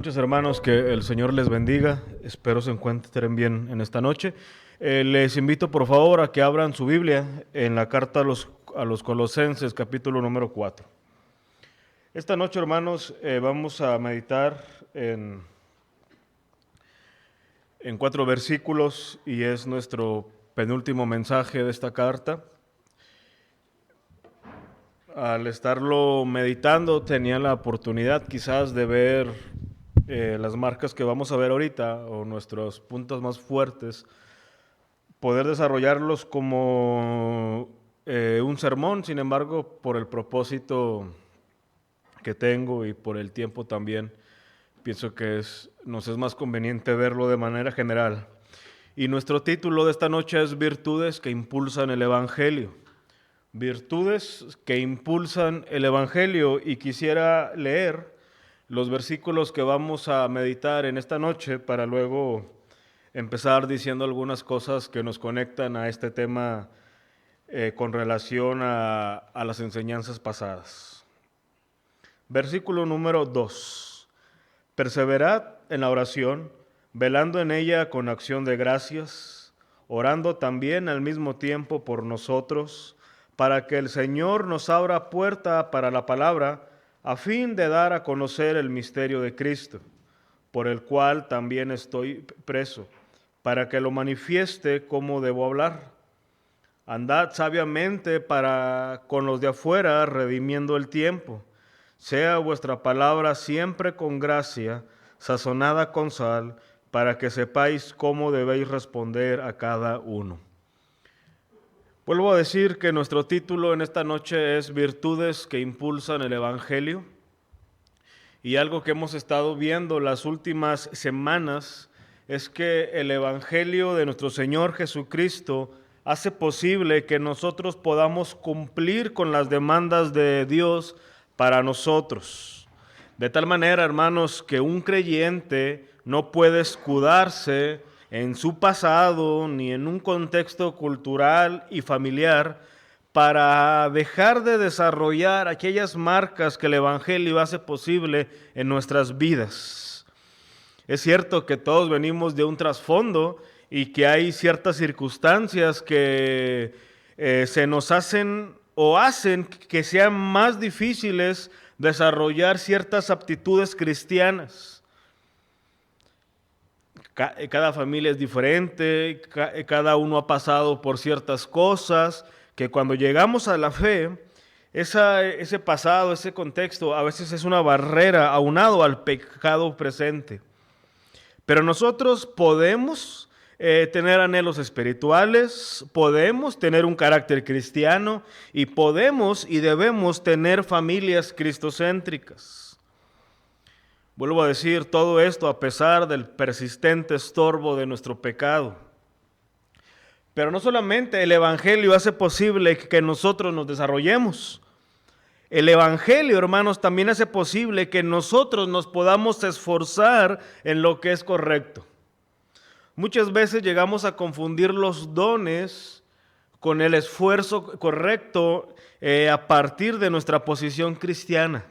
Muchos hermanos, que el Señor les bendiga. Espero se encuentren bien en esta noche. Les invito por favor a que abran su Biblia en la carta a los Colosenses, capítulo número 4. Esta noche, hermanos, vamos a meditar en 4 versículos y es nuestro penúltimo mensaje de esta carta. Al estarlo meditando tenía la oportunidad quizás de ver las marcas que vamos a ver ahorita o nuestros puntos más fuertes, poder desarrollarlos como un sermón. Sin embargo, por el propósito que tengo y por el tiempo también, pienso que nos es más conveniente verlo de manera general. Y nuestro título de esta noche es Virtudes que impulsan el Evangelio. Virtudes que impulsan el Evangelio, y quisiera leer los versículos que vamos a meditar en esta noche para luego empezar diciendo algunas cosas que nos conectan a este tema con relación a las enseñanzas pasadas. Versículo número 2. Perseverad en la oración, velando en ella con acción de gracias, orando también al mismo tiempo por nosotros, para que el Señor nos abra puerta para la palabra, a fin de dar a conocer el misterio de Cristo, por el cual también estoy preso, para que lo manifieste cómo debo hablar. Andad sabiamente para con los de afuera, redimiendo el tiempo. Sea vuestra palabra siempre con gracia, sazonada con sal, para que sepáis cómo debéis responder a cada uno. Vuelvo a decir que nuestro título en esta noche es Virtudes que impulsan el Evangelio, y algo que hemos estado viendo las últimas semanas es que el Evangelio de nuestro Señor Jesucristo hace posible que nosotros podamos cumplir con las demandas de Dios para nosotros. De tal manera, hermanos, que un creyente no puede escudarse en su pasado ni en un contexto cultural y familiar para dejar de desarrollar aquellas marcas que el Evangelio hace posible en nuestras vidas. Es cierto que todos venimos de un trasfondo y que hay ciertas circunstancias que se nos hacen o hacen que sean más difíciles desarrollar ciertas aptitudes cristianas. Cada familia es diferente, cada uno ha pasado por ciertas cosas, que cuando llegamos a la fe, ese pasado, ese contexto, a veces es una barrera aunado al pecado presente. Pero nosotros podemos tener anhelos espirituales, podemos tener un carácter cristiano y podemos y debemos tener familias cristocéntricas. Vuelvo a decir todo esto a pesar del persistente estorbo de nuestro pecado. Pero no solamente el Evangelio hace posible que nosotros nos desarrollemos. El Evangelio, hermanos, también hace posible que nosotros nos podamos esforzar en lo que es correcto. Muchas veces llegamos a confundir los dones con el esfuerzo correcto a partir de nuestra posición cristiana.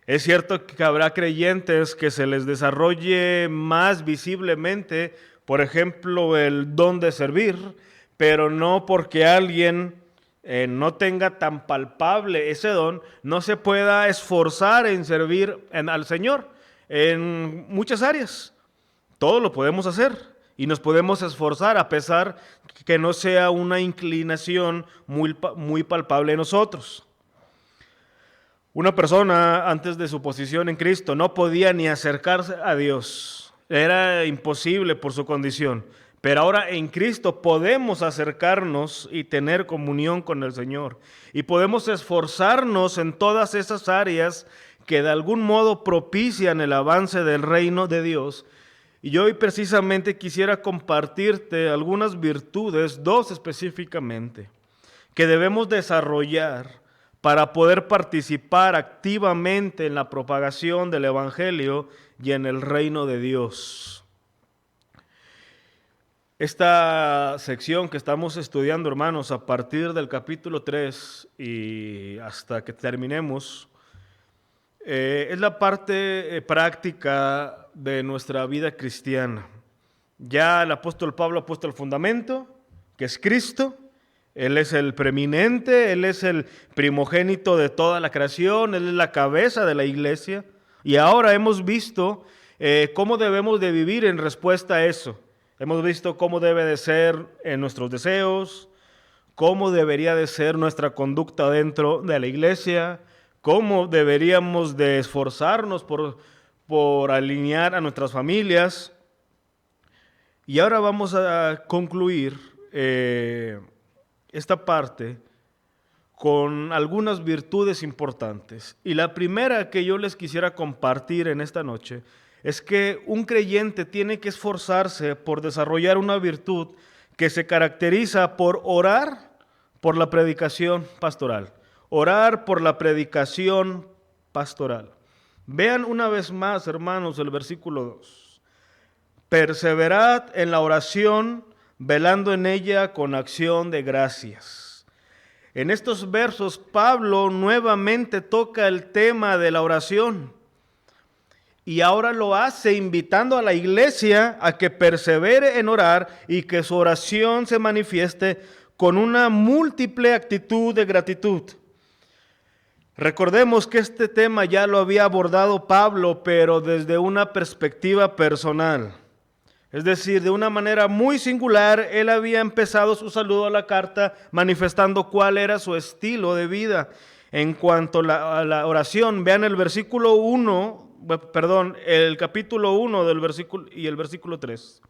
Es cierto que habrá creyentes que se les desarrolle más visiblemente, por ejemplo, el don de servir, pero no porque alguien no tenga tan palpable ese don, no se pueda esforzar en servir al Señor en muchas áreas. Todo lo podemos hacer y nos podemos esforzar a pesar que no sea una inclinación muy palpable en nosotros. Una persona antes de su posición en Cristo no podía ni acercarse a Dios. Era imposible por su condición. Pero ahora en Cristo podemos acercarnos y tener comunión con el Señor. Y podemos esforzarnos en todas esas áreas que de algún modo propician el avance del reino de Dios. Y yo hoy precisamente quisiera compartirte algunas virtudes, 2 específicamente, que debemos desarrollar para poder participar activamente en la propagación del Evangelio y en el reino de Dios. Esta sección que estamos estudiando, hermanos, a partir del capítulo 3 y hasta que terminemos, es la parte práctica de nuestra vida cristiana. Ya el apóstol Pablo ha puesto el fundamento, que es Cristo. Él es el preeminente, Él es el primogénito de toda la creación, Él es la cabeza de la iglesia. Y ahora hemos visto cómo debemos de vivir en respuesta a eso. Hemos visto cómo debe de ser en nuestros deseos, cómo debería de ser nuestra conducta dentro de la iglesia, cómo deberíamos de esforzarnos por alinear a nuestras familias. Y ahora vamos a concluir esta parte con algunas virtudes importantes. Y la primera que yo les quisiera compartir en esta noche es que un creyente tiene que esforzarse por desarrollar una virtud que se caracteriza por orar por la predicación pastoral. Orar por la predicación pastoral. Vean una vez más, hermanos, el versículo 2. Perseverad en la oración, velando en ella con acción de gracias. En estos versos, Pablo nuevamente toca el tema de la oración. Y ahora lo hace invitando a la iglesia a que persevere en orar y que su oración se manifieste con una múltiple actitud de gratitud. Recordemos que este tema ya lo había abordado Pablo, pero desde una perspectiva personal. Es decir, de una manera muy singular, él había empezado su saludo a la carta manifestando cuál era su estilo de vida. En cuanto a la oración, vean el versículo 1, el capítulo 1 del versículo y el versículo 3.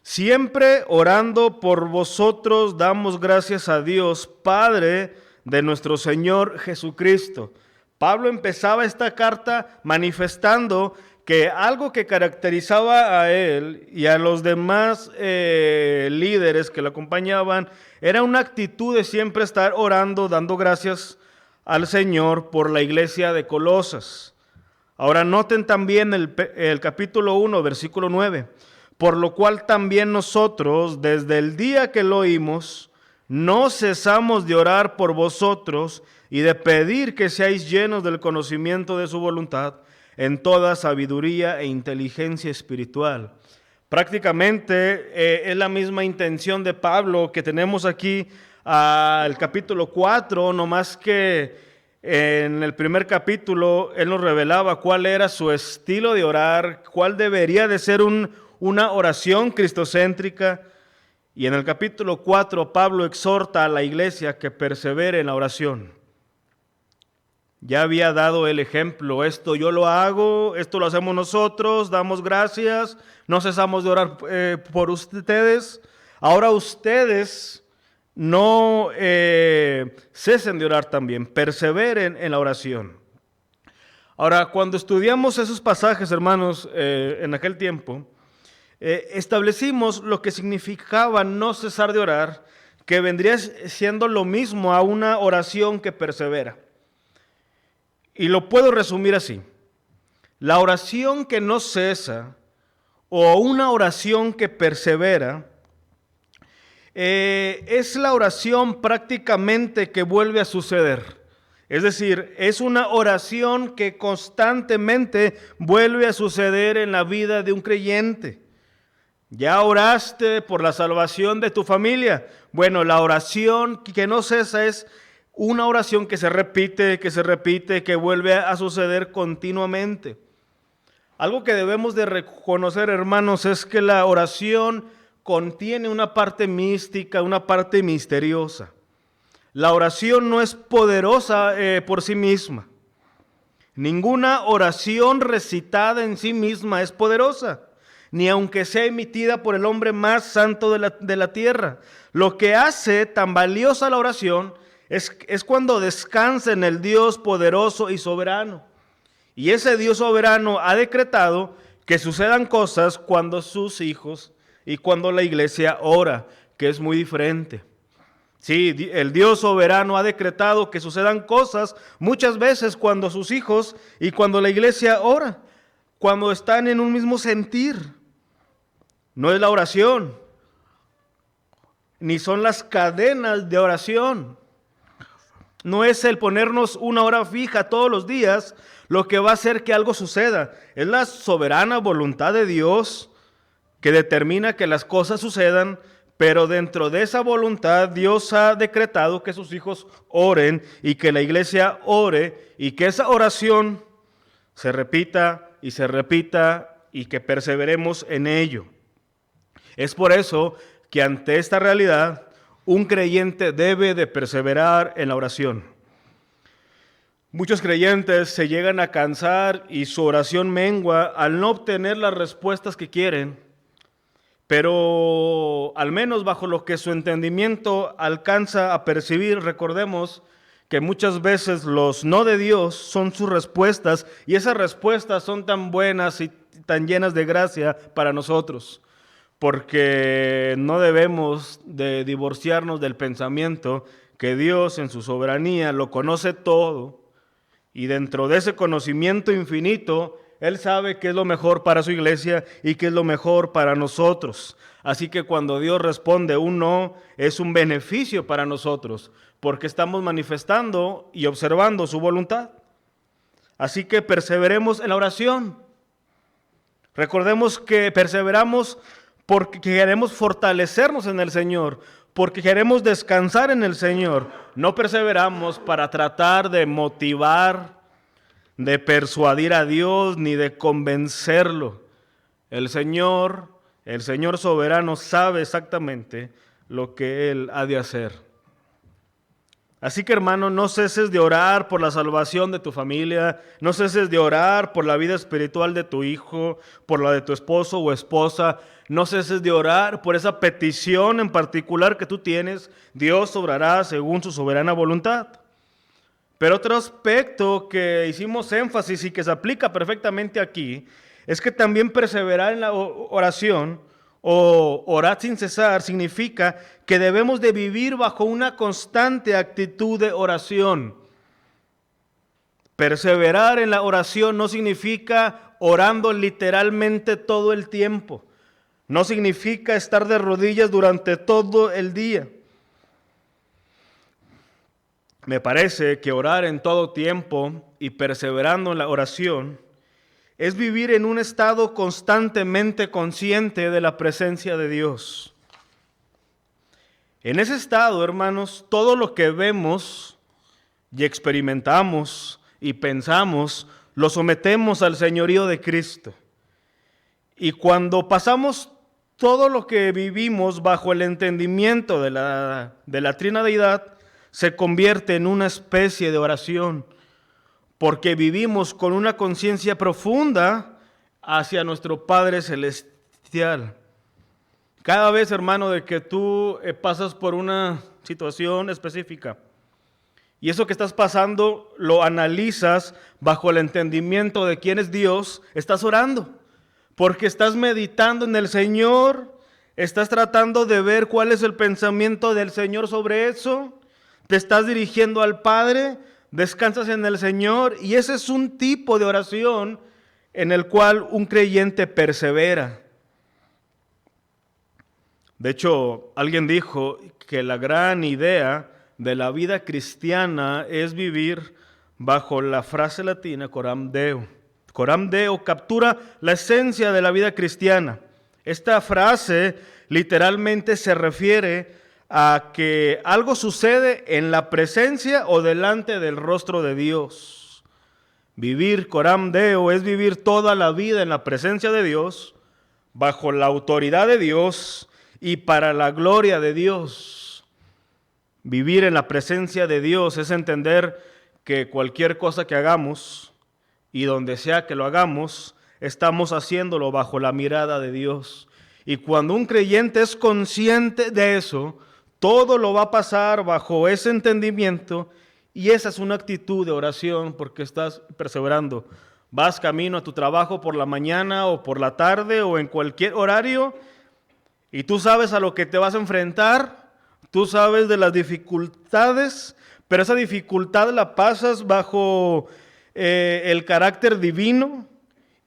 Siempre orando por vosotros damos gracias a Dios, Padre de nuestro Señor Jesucristo. Pablo empezaba esta carta manifestando que algo que caracterizaba a él y a los demás líderes que lo acompañaban era una actitud de siempre estar orando, dando gracias al Señor por la iglesia de Colosas. Ahora noten también el capítulo 1, versículo 9. Por lo cual también nosotros, desde el día que lo oímos, no cesamos de orar por vosotros y de pedir que seáis llenos del conocimiento de su voluntad, en toda sabiduría e inteligencia espiritual. Prácticamente es la misma intención de Pablo que tenemos aquí al capítulo 4, no más que en el primer capítulo él nos revelaba cuál era su estilo de orar, cuál debería de ser una oración cristocéntrica. Y en el capítulo 4 Pablo exhorta a la iglesia que persevere en la oración. Ya había dado el ejemplo, esto yo lo hago, esto lo hacemos nosotros, damos gracias, no cesamos de orar por ustedes. Ahora ustedes no cesen de orar también, perseveren en la oración. Ahora, cuando estudiamos esos pasajes, hermanos, en aquel tiempo, establecimos lo que significaba no cesar de orar, que vendría siendo lo mismo a una oración que persevera. Y lo puedo resumir así. La oración que no cesa o una oración que persevera es la oración prácticamente que vuelve a suceder. Es decir, es una oración que constantemente vuelve a suceder en la vida de un creyente. ¿Ya oraste por la salvación de tu familia? Bueno, la oración que no cesa es una oración que se repite, que vuelve a suceder continuamente. Algo que debemos de reconocer, hermanos, es que la oración contiene una parte mística, una parte misteriosa. La oración no es poderosa por sí misma. Ninguna oración recitada en sí misma es poderosa, ni aunque sea emitida por el hombre más santo de la tierra. Lo que hace tan valiosa la oración es cuando descansa en el Dios poderoso y soberano. Y ese Dios soberano ha decretado que sucedan cosas cuando sus hijos y cuando la iglesia ora, que es muy diferente. Sí, el Dios soberano ha decretado que sucedan cosas muchas veces cuando sus hijos y cuando la iglesia ora, cuando están en un mismo sentir. No es la oración, ni son las cadenas de oración. No es el ponernos una hora fija todos los días lo que va a hacer que algo suceda. Es la soberana voluntad de Dios que determina que las cosas sucedan, pero dentro de esa voluntad Dios ha decretado que sus hijos oren y que la iglesia ore y que esa oración se repita y que perseveremos en ello. Es por eso que ante esta realidad un creyente debe de perseverar en la oración. Muchos creyentes se llegan a cansar y su oración mengua al no obtener las respuestas que quieren, pero al menos bajo lo que su entendimiento alcanza a percibir, recordemos que muchas veces los no de Dios son sus respuestas y esas respuestas son tan buenas y tan llenas de gracia para nosotros, porque no debemos de divorciarnos del pensamiento que Dios en su soberanía lo conoce todo y dentro de ese conocimiento infinito Él sabe qué es lo mejor para su iglesia y qué es lo mejor para nosotros. Así que cuando Dios responde un no, es un beneficio para nosotros, porque estamos manifestando y observando su voluntad. Así que perseveremos en la oración. Recordemos que perseveramos porque queremos fortalecernos en el Señor, porque queremos descansar en el Señor. No perseveramos para tratar de motivar, de persuadir a Dios ni de convencerlo. El Señor soberano sabe exactamente lo que Él ha de hacer. Así que hermano, no ceses de orar por la salvación de tu familia, no ceses de orar por la vida espiritual de tu hijo, por la de tu esposo o esposa, no ceses de orar por esa petición en particular que tú tienes. Dios obrará según su soberana voluntad. Pero otro aspecto que hicimos énfasis y que se aplica perfectamente aquí es que también perseverar en la oración o orar sin cesar significa que debemos de vivir bajo una constante actitud de oración. Perseverar en la oración no significa orando literalmente todo el tiempo. No significa estar de rodillas durante todo el día. Me parece que orar en todo tiempo y perseverando en la oración es vivir en un estado constantemente consciente de la presencia de Dios. En ese estado, hermanos, todo lo que vemos y experimentamos y pensamos, lo sometemos al señorío de Cristo. Y cuando pasamos todo lo que vivimos bajo el entendimiento de la Trina Deidad, se convierte en una especie de oración, porque vivimos con una conciencia profunda hacia nuestro Padre Celestial. Cada vez, hermano, de que tú pasas por una situación específica y eso que estás pasando lo analizas bajo el entendimiento de quién es Dios, estás orando, porque estás meditando en el Señor, estás tratando de ver cuál es el pensamiento del Señor sobre eso. Te estás dirigiendo al Padre, descansas en el Señor y ese es un tipo de oración en el cual un creyente persevera. De hecho, alguien dijo que la gran idea de la vida cristiana es vivir bajo la frase latina coram Deo. Coram Deo captura la esencia de la vida cristiana. Esta frase literalmente se refiere a que algo sucede en la presencia o delante del rostro de Dios. Vivir coram Deo es vivir toda la vida en la presencia de Dios, bajo la autoridad de Dios y para la gloria de Dios. Vivir en la presencia de Dios es entender que cualquier cosa que hagamos y donde sea que lo hagamos, estamos haciéndolo bajo la mirada de Dios. Y cuando un creyente es consciente de eso, todo lo va a pasar bajo ese entendimiento y esa es una actitud de oración porque estás perseverando. Vas camino a tu trabajo por la mañana o por la tarde o en cualquier horario y tú sabes a lo que te vas a enfrentar, tú sabes de las dificultades, pero esa dificultad la pasas bajo el carácter divino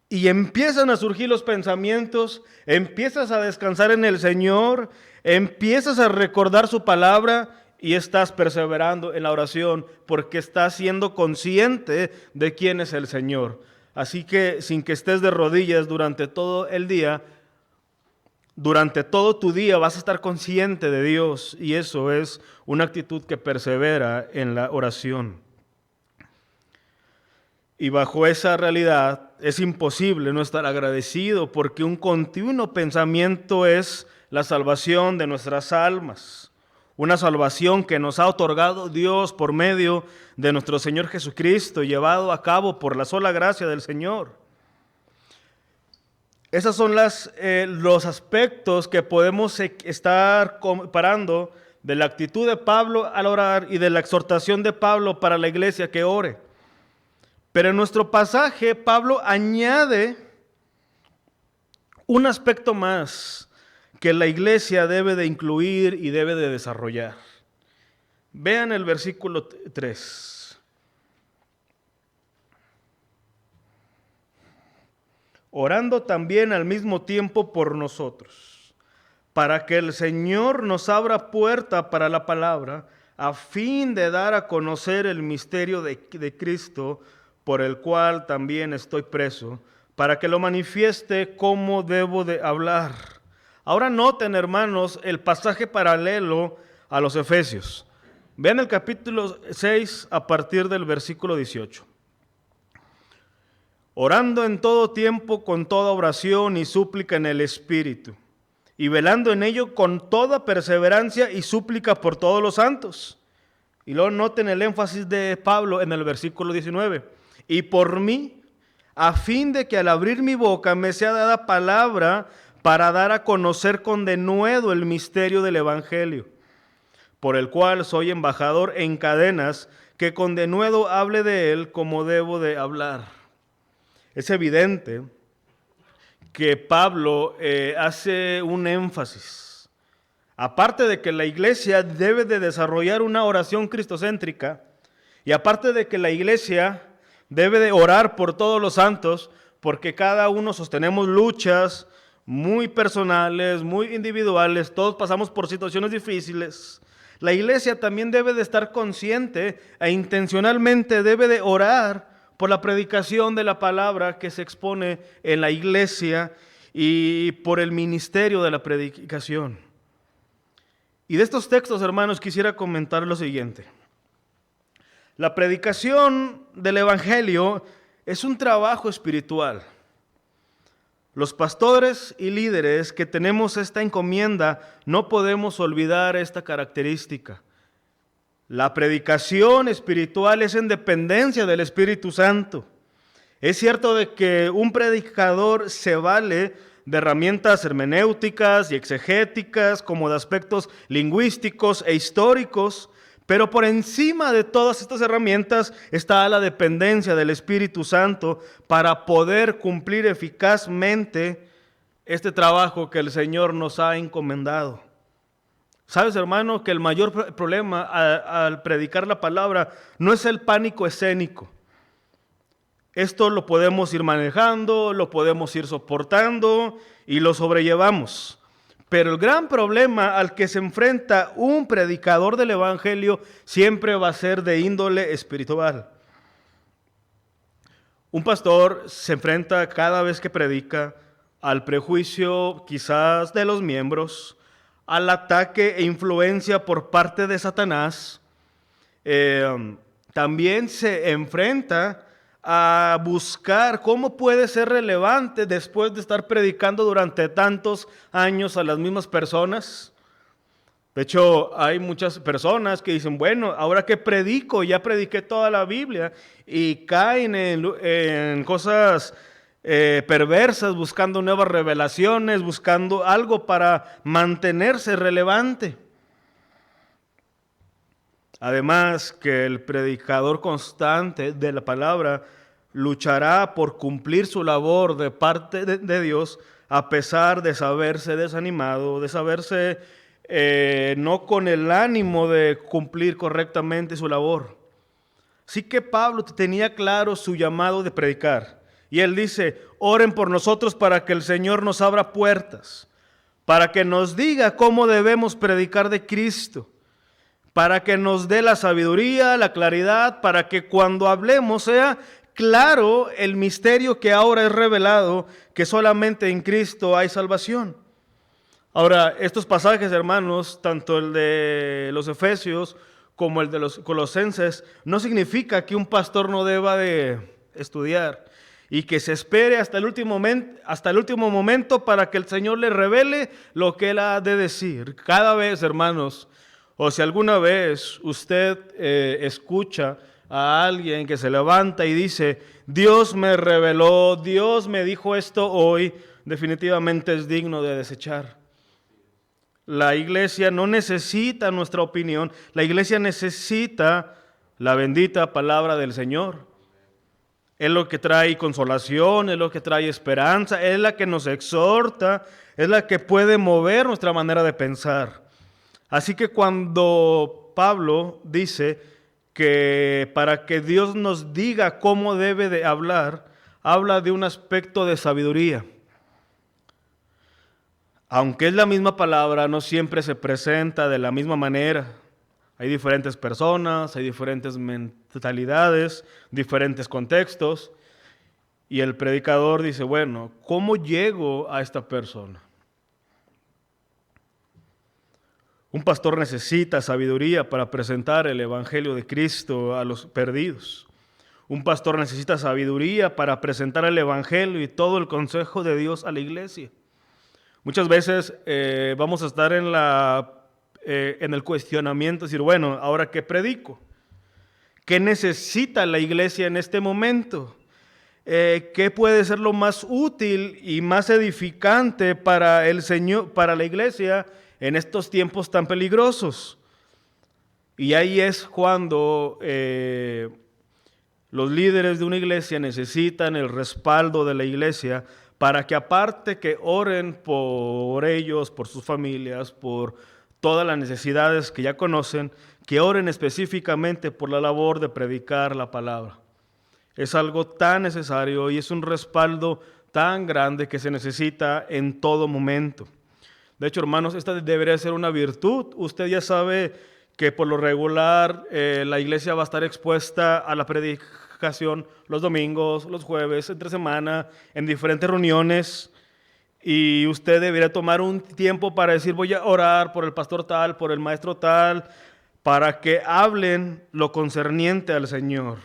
y empiezan a surgir los pensamientos, empiezas a descansar en el Señor, empiezas a recordar su palabra y estás perseverando en la oración porque estás siendo consciente de quién es el Señor. Así que sin que estés de rodillas durante todo el día, durante todo tu día vas a estar consciente de Dios, y eso es una actitud que persevera en la oración. Y bajo esa realidad es imposible no estar agradecido, porque un continuo pensamiento es la salvación de nuestras almas. Una salvación que nos ha otorgado Dios por medio de nuestro Señor Jesucristo, llevado a cabo por la sola gracia del Señor. Esos son los aspectos que podemos estar comparando de la actitud de Pablo al orar y de la exhortación de Pablo para la iglesia que ore. Pero en nuestro pasaje, Pablo añade un aspecto más que la iglesia debe de incluir y debe de desarrollar. Vean el versículo 3. Orando también al mismo tiempo por nosotros, para que el Señor nos abra puerta para la palabra, a fin de dar a conocer el misterio de Cristo, por el cual también estoy preso, para que lo manifieste cómo debo de hablar. Ahora noten, hermanos, el pasaje paralelo a los Efesios. Vean el capítulo 6 a partir del versículo 18. Orando en todo tiempo con toda oración y súplica en el Espíritu, y velando en ello con toda perseverancia y súplica por todos los santos. Y luego noten el énfasis de Pablo en el versículo 19. Y por mí, a fin de que al abrir mi boca me sea dada palabra para dar a conocer con denuedo el misterio del Evangelio, por el cual soy embajador en cadenas, que con denuedo hable de él como debo de hablar. Es evidente que Pablo hace un énfasis. Aparte de que la iglesia debe de desarrollar una oración cristocéntrica, y aparte de que la iglesia debe de orar por todos los santos, porque cada uno sostenemos luchas muy personales, muy individuales, todos pasamos por situaciones difíciles. La iglesia también debe de estar consciente e intencionalmente debe de orar por la predicación de la palabra que se expone en la iglesia y por el ministerio de la predicación. Y de estos textos, hermanos, quisiera comentar lo siguiente. La predicación del Evangelio es un trabajo espiritual. Los pastores y líderes que tenemos esta encomienda no podemos olvidar esta característica. La predicación espiritual es en dependencia del Espíritu Santo. Es cierto de que un predicador se vale de herramientas hermenéuticas y exegéticas, como de aspectos lingüísticos e históricos, pero por encima de todas estas herramientas está la dependencia del Espíritu Santo para poder cumplir eficazmente este trabajo que el Señor nos ha encomendado. ¿Sabes, hermano, que el mayor problema al predicar la palabra no es el pánico escénico? Esto lo podemos ir manejando, lo podemos ir soportando y lo sobrellevamos. Pero el gran problema al que se enfrenta un predicador del Evangelio siempre va a ser de índole espiritual. Un pastor se enfrenta cada vez que predica al prejuicio quizás de los miembros, al ataque e influencia por parte de Satanás. También se enfrenta a buscar cómo puede ser relevante después de estar predicando durante tantos años a las mismas personas. De hecho, hay muchas personas que dicen, bueno, ahora que predico, ya prediqué toda la Biblia, y caen en cosas perversas, buscando nuevas revelaciones, buscando algo para mantenerse relevante. Además, que el predicador constante de la palabra luchará por cumplir su labor de parte de Dios, a pesar de saberse desanimado, de saberse no con el ánimo de cumplir correctamente su labor. Así que Pablo tenía claro su llamado de predicar. Y él dice, oren por nosotros para que el Señor nos abra puertas, para que nos diga cómo debemos predicar de Cristo, para que nos dé la sabiduría, la claridad, para que cuando hablemos sea claro el misterio que ahora es revelado, que solamente en Cristo hay salvación. Ahora, estos pasajes, hermanos, tanto el de los Efesios como el de los Colosenses, no significa que un pastor no deba de estudiar y que se espere hasta el último momento para que el Señor le revele lo que Él ha de decir. Cada vez, hermanos, o si alguna vez usted escucha a alguien que se levanta y dice, Dios me reveló, Dios me dijo esto hoy, definitivamente es digno de desechar. La iglesia no necesita nuestra opinión, la iglesia necesita la bendita palabra del Señor. Es lo que trae consolación, es lo que trae esperanza, es la que nos exhorta, es la que puede mover nuestra manera de pensar. Así que cuando Pablo dice que para que Dios nos diga cómo debe de hablar, habla de un aspecto de sabiduría. Aunque es la misma palabra, no siempre se presenta de la misma manera. Hay diferentes personas, hay diferentes mentalidades, diferentes contextos. Y el predicador dice, bueno, ¿cómo llego a esta persona? Un pastor necesita sabiduría para presentar el Evangelio de Cristo a los perdidos. Un pastor necesita sabiduría para presentar el Evangelio y todo el consejo de Dios a la iglesia. Muchas veces vamos a estar en el cuestionamiento, decir, bueno, ¿ahora qué predico? ¿Qué necesita la iglesia en este momento? ¿Qué puede ser lo más útil y más edificante para el Señor, para la iglesia en estos tiempos tan peligrosos? Y ahí es cuando los líderes de una iglesia necesitan el respaldo de la iglesia para que aparte que oren por ellos, por sus familias, por todas las necesidades que ya conocen, que oren específicamente por la labor de predicar la palabra. Es algo tan necesario y es un respaldo tan grande que se necesita en todo momento. De hecho, hermanos, esta debería ser una virtud. Usted ya sabe que por lo regular la iglesia va a estar expuesta a la predicación los domingos, los jueves, entre semana, en diferentes reuniones. Y usted debería tomar un tiempo para decir, voy a orar por el pastor tal, por el maestro tal, para que hablen lo concerniente al Señor.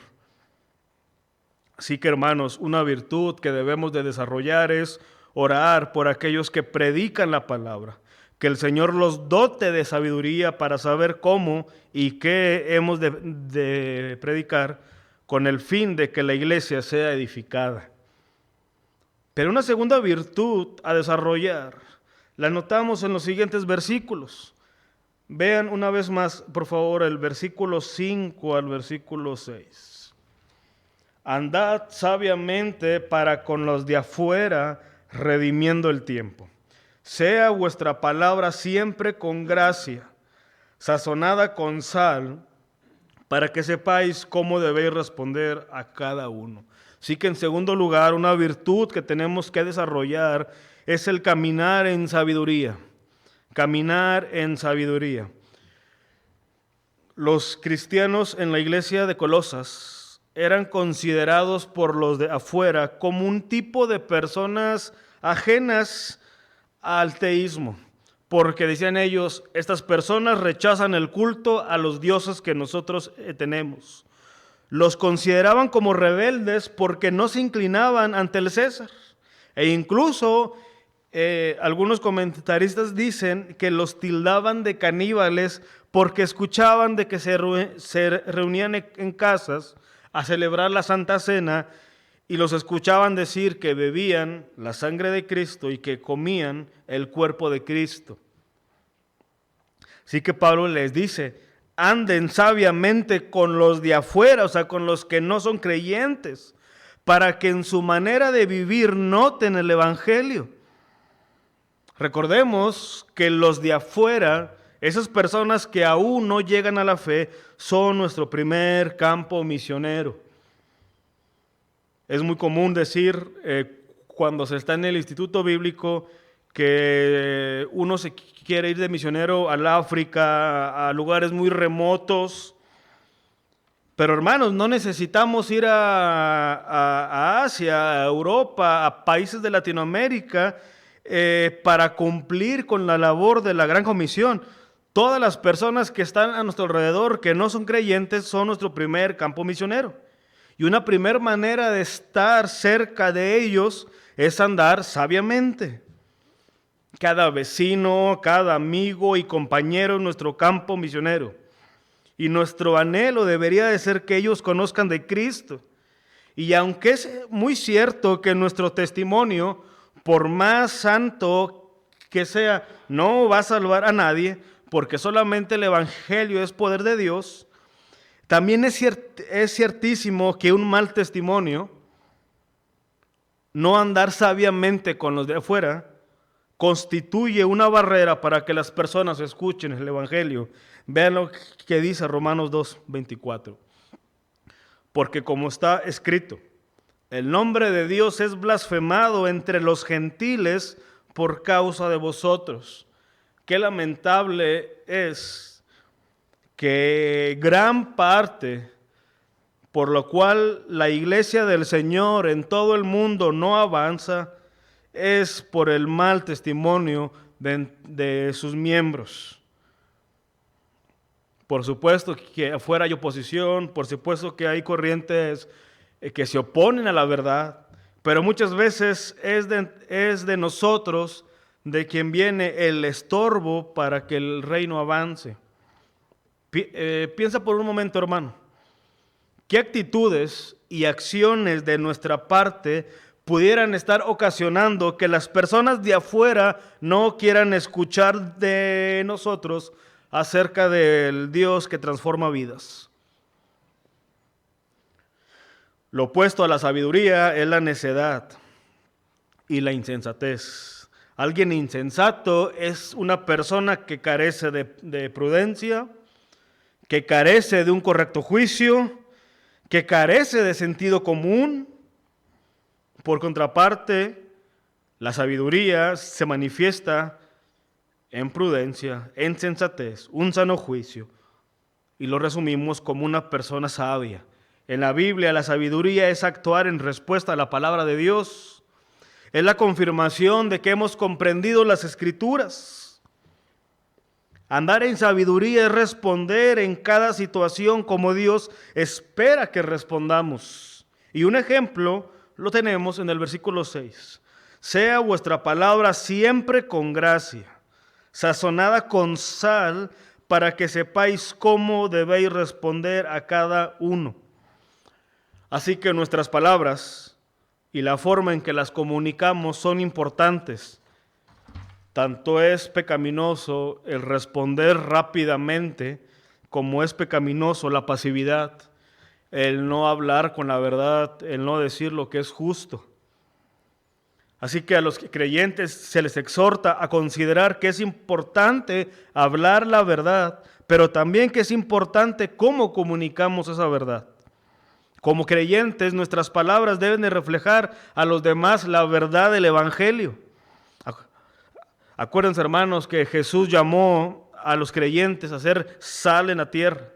Así que, hermanos, una virtud que debemos de desarrollar es orar por aquellos que predican la palabra. Que el Señor los dote de sabiduría para saber cómo y qué hemos de predicar con el fin de que la iglesia sea edificada. Pero una segunda virtud a desarrollar la notamos en los siguientes versículos. Vean una vez más, por favor, el versículo 5 al versículo 6. Andad sabiamente para con los de afuera, redimiendo el tiempo. Sea vuestra palabra siempre con gracia, sazonada con sal, para que sepáis cómo debéis responder a cada uno. Así que en segundo lugar, una virtud que tenemos que desarrollar es el caminar en sabiduría. Caminar en sabiduría. Los cristianos en la iglesia de Colosas eran considerados por los de afuera como un tipo de personas ajenas al teísmo. Porque decían ellos, estas personas rechazan el culto a los dioses que nosotros tenemos. Los consideraban como rebeldes porque no se inclinaban ante el César. E incluso algunos comentaristas dicen que los tildaban de caníbales porque escuchaban de que se reunían en casas a celebrar la Santa Cena y los escuchaban decir que bebían la sangre de Cristo y que comían el cuerpo de Cristo. Así que Pablo les dice, anden sabiamente con los de afuera, o sea, con los que no son creyentes, para que en su manera de vivir noten el Evangelio. Recordemos que los de afuera, esas personas que aún no llegan a la fe, son nuestro primer campo misionero. Es muy común decir, cuando se está en el instituto bíblico, que uno se quiere ir de misionero al África, a lugares muy remotos. Pero hermanos, no necesitamos ir a Asia, a Europa, a países de Latinoamérica para cumplir con la labor de la Gran Comisión. Todas las personas que están a nuestro alrededor, que no son creyentes, son nuestro primer campo misionero. Y una primera manera de estar cerca de ellos es andar sabiamente. Cada vecino, cada amigo y compañero en nuestro campo misionero. Y nuestro anhelo debería de ser que ellos conozcan de Cristo. Y aunque es muy cierto que nuestro testimonio, por más santo que sea, no va a salvar a nadie, porque solamente el Evangelio es poder de Dios, también es ciertísimo que un mal testimonio, no andar sabiamente con los de afuera, constituye una barrera para que las personas escuchen el Evangelio. Vean lo que dice Romanos 2:24. Porque como está escrito, el nombre de Dios es blasfemado entre los gentiles por causa de vosotros. Qué lamentable es que gran parte por lo cual la iglesia del Señor en todo el mundo no avanza es por el mal testimonio de sus miembros. Por supuesto que afuera hay oposición, por supuesto que hay corrientes que se oponen a la verdad, pero muchas veces es de nosotros de quien viene el estorbo para que el reino avance. Piensa por un momento, hermano, ¿qué actitudes y acciones de nuestra parte pudieran estar ocasionando que las personas de afuera no quieran escuchar de nosotros acerca del Dios que transforma vidas? Lo opuesto a la sabiduría es la necedad y la insensatez. Alguien insensato es una persona que carece de prudencia, que carece de un correcto juicio, que carece de sentido común. Por contraparte, la sabiduría se manifiesta en prudencia, en sensatez, un sano juicio, y lo resumimos como una persona sabia. En la Biblia, la sabiduría es actuar en respuesta a la palabra de Dios. Es la confirmación de que hemos comprendido las Escrituras. Andar en sabiduría es responder en cada situación como Dios espera que respondamos. Y un ejemplo lo tenemos en el versículo 6. Sea vuestra palabra siempre con gracia, sazonada con sal, para que sepáis cómo debéis responder a cada uno. Así que nuestras palabras y la forma en que las comunicamos son importantes. Tanto es pecaminoso el responder rápidamente como es pecaminoso la pasividad, el no hablar con la verdad, el no decir lo que es justo. Así que a los creyentes se les exhorta a considerar que es importante hablar la verdad, pero también que es importante cómo comunicamos esa verdad. Como creyentes, nuestras palabras deben de reflejar a los demás la verdad del Evangelio. Acuérdense, hermanos, que Jesús llamó a los creyentes a ser sal en la tierra.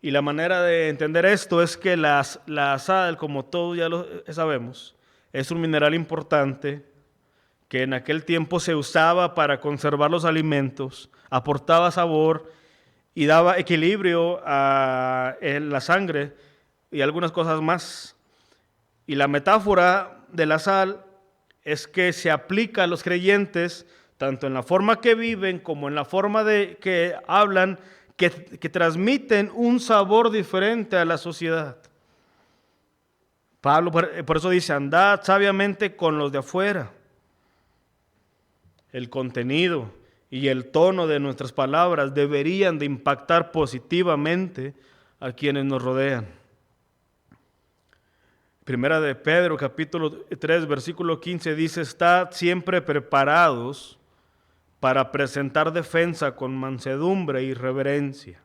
Y la manera de entender esto es que la sal, como todos ya lo sabemos, es un mineral importante que en aquel tiempo se usaba para conservar los alimentos, aportaba sabor y daba equilibrio a la sangre y algunas cosas más. Y la metáfora de la sal es que se aplica a los creyentes tanto en la forma que viven como en la forma de que hablan, que transmiten un sabor diferente a la sociedad. Pablo por eso dice, andad sabiamente con los de afuera. El contenido y el tono de nuestras palabras deberían de impactar positivamente a quienes nos rodean. Primera de Pedro, capítulo 3, versículo 15, dice, estad siempre preparados para presentar defensa con mansedumbre y reverencia.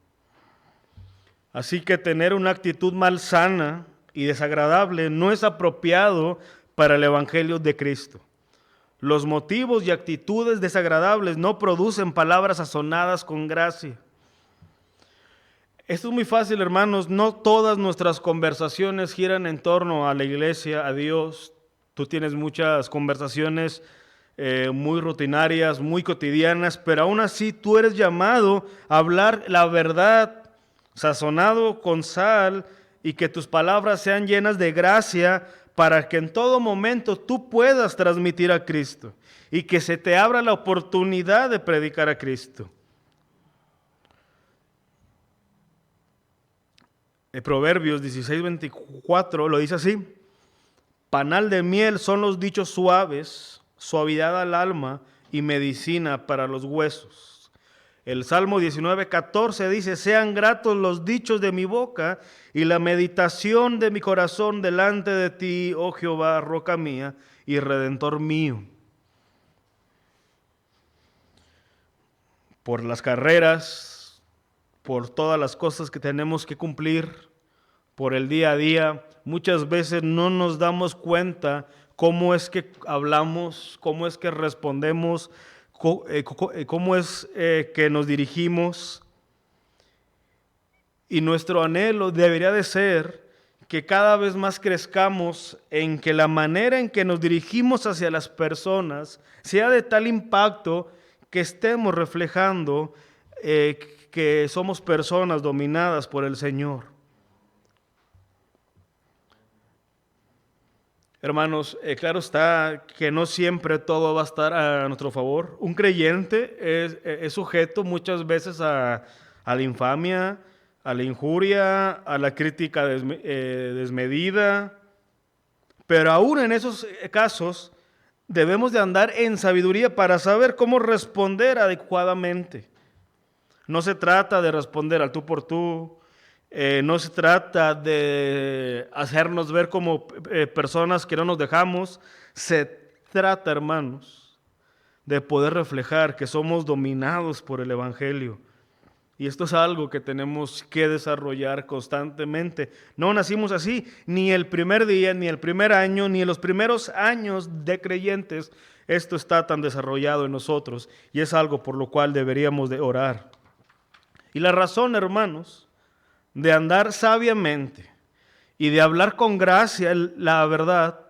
Así que tener una actitud malsana y desagradable no es apropiado para el Evangelio de Cristo. Los motivos y actitudes desagradables no producen palabras sazonadas con gracia. Esto es muy fácil, hermanos. No todas nuestras conversaciones giran en torno a la iglesia, a Dios. Tú tienes muchas conversaciones muy rutinarias, muy cotidianas, pero aún así tú eres llamado a hablar la verdad, sazonado con sal, y que tus palabras sean llenas de gracia para que en todo momento tú puedas transmitir a Cristo y que se te abra la oportunidad de predicar a Cristo. Proverbios 16:24 lo dice así: panal de miel son los dichos suaves, suavidad al alma y medicina para los huesos. El Salmo 19:14 dice: sean gratos los dichos de mi boca y la meditación de mi corazón delante de ti, oh Jehová, roca mía y redentor mío. Por las carreras, por todas las cosas que tenemos que cumplir, por el día a día, muchas veces no nos damos cuenta cómo es que hablamos, cómo es que respondemos, cómo es que nos dirigimos. Y nuestro anhelo debería de ser que cada vez más crezcamos en que la manera en que nos dirigimos hacia las personas sea de tal impacto que estemos reflejando que somos personas dominadas por el Señor. Hermanos, claro está que no siempre todo va a estar a nuestro favor. Un creyente es sujeto muchas veces a la infamia, a la injuria, a la crítica desmedida. Pero aún en esos casos debemos de andar en sabiduría para saber cómo responder adecuadamente. No se trata de responder al tú por tú. No se trata de hacernos ver como personas que no nos dejamos. Se trata, hermanos, de poder reflejar que somos dominados por el Evangelio. Y esto es algo que tenemos que desarrollar constantemente. No nacimos así, ni el primer día, ni el primer año, ni en los primeros años de creyentes. Esto está tan desarrollado en nosotros y es algo por lo cual deberíamos de orar. Y la razón, hermanos, de andar sabiamente y de hablar con gracia la verdad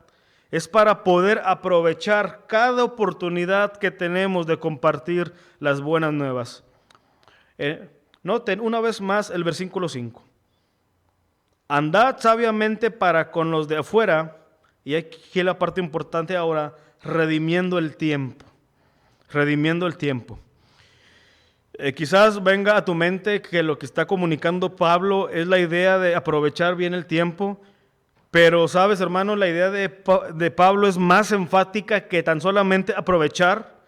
es para poder aprovechar cada oportunidad que tenemos de compartir las buenas nuevas. Noten una vez más el versículo 5. Andad sabiamente para con los de afuera, y aquí la parte importante ahora, redimiendo el tiempo. Redimiendo el tiempo. Quizás venga a tu mente que lo que está comunicando Pablo es la idea de aprovechar bien el tiempo, pero sabes, hermano, la idea de Pablo es más enfática que tan solamente aprovechar,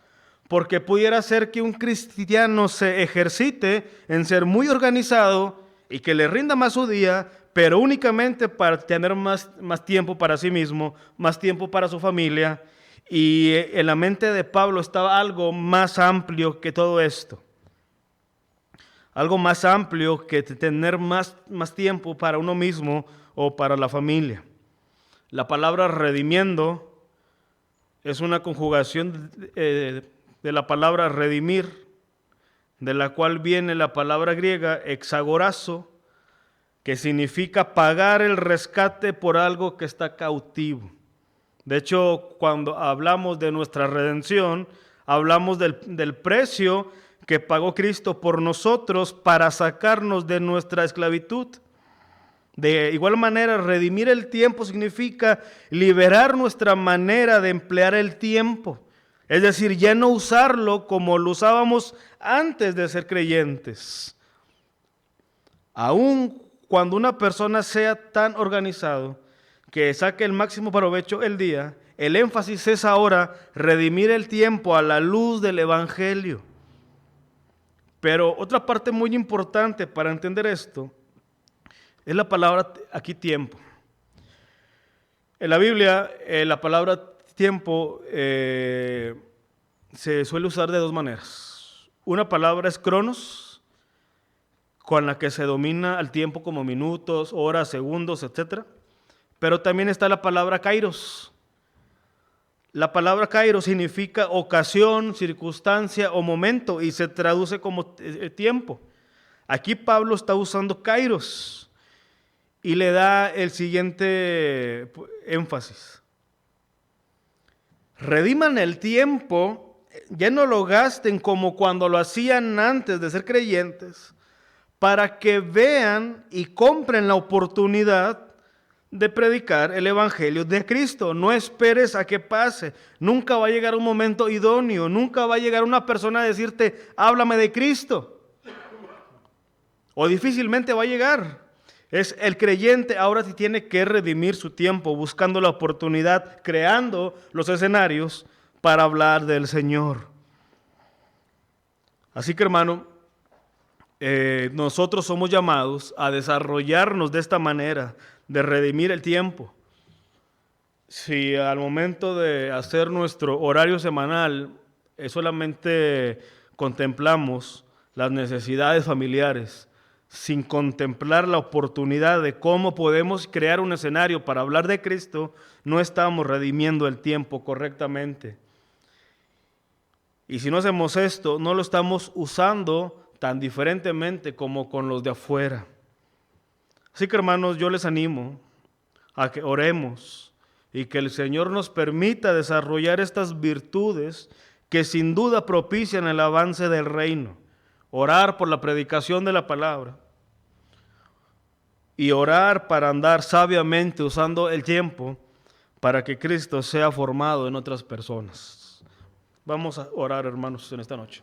porque pudiera ser que un cristiano se ejercite en ser muy organizado y que le rinda más su día, pero únicamente para tener más tiempo para sí mismo, más tiempo para su familia. Y en la mente de Pablo estaba algo más amplio que todo esto. Algo más amplio que tener más tiempo para uno mismo o para la familia. La palabra redimiendo es una conjugación de la palabra redimir, de la cual viene la palabra griega exagorazo, que significa pagar el rescate por algo que está cautivo. De hecho, cuando hablamos de nuestra redención, hablamos del precio que pagó Cristo por nosotros para sacarnos de nuestra esclavitud. De igual manera, redimir el tiempo significa liberar nuestra manera de emplear el tiempo. Es decir, ya no usarlo como lo usábamos antes de ser creyentes. Aun cuando una persona sea tan organizado que saque el máximo provecho el día, el énfasis es ahora redimir el tiempo a la luz del Evangelio. Pero otra parte muy importante para entender esto es la palabra aquí tiempo. En la Biblia, la palabra tiempo se suele usar de dos maneras. Una palabra es cronos, con la que se domina al tiempo como minutos, horas, segundos, etc. Pero también está la palabra kairos, La palabra kairos significa ocasión, circunstancia o momento y se traduce como tiempo. Aquí Pablo está usando kairos y le da el siguiente énfasis. Rediman el tiempo, ya no lo gasten como cuando lo hacían antes de ser creyentes, para que vean y compren la oportunidad de predicar el evangelio de Cristo. No esperes a que pase. Nunca va a llegar un momento idóneo. Nunca va a llegar una persona a decirte, háblame de Cristo. O difícilmente va a llegar. Es el creyente ahora sí tiene que redimir su tiempo, buscando la oportunidad, creando los escenarios para hablar del Señor. Así que, hermano, nosotros somos llamados a desarrollarnos de esta manera, de redimir el tiempo. Si al momento de hacer nuestro horario semanal solamente contemplamos las necesidades familiares, sin contemplar la oportunidad de cómo podemos crear un escenario para hablar de Cristo, no estamos redimiendo el tiempo correctamente. Y si no hacemos esto, no lo estamos usando tan diferentemente como con los de afuera. Así que, hermanos, yo les animo a que oremos y que el Señor nos permita desarrollar estas virtudes que sin duda propician el avance del reino. Orar por la predicación de la palabra y orar para andar sabiamente usando el tiempo para que Cristo sea formado en otras personas. Vamos a orar, hermanos, en esta noche.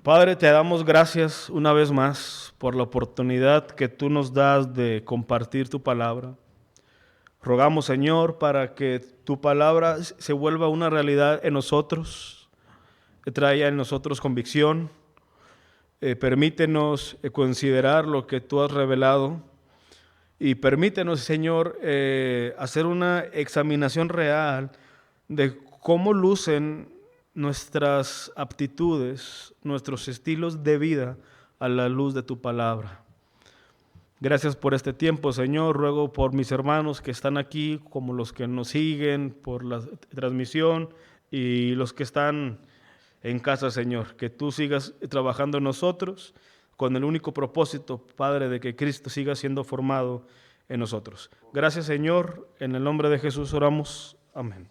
Padre, te damos gracias una vez más por la oportunidad que tú nos das de compartir tu palabra. Rogamos, Señor, para que tu palabra se vuelva una realidad en nosotros, que traiga en nosotros convicción. Permítenos considerar lo que tú has revelado y permítenos, Señor, hacer una examinación real de cómo lucen nuestras aptitudes, nuestros estilos de vida a la luz de tu palabra. Gracias por este tiempo, Señor. Ruego por mis hermanos que están aquí, como los que nos siguen por la transmisión y los que están en casa, Señor. Que tú sigas trabajando en nosotros con el único propósito, Padre, de que Cristo siga siendo formado en nosotros. Gracias, Señor. En el nombre de Jesús oramos. Amén.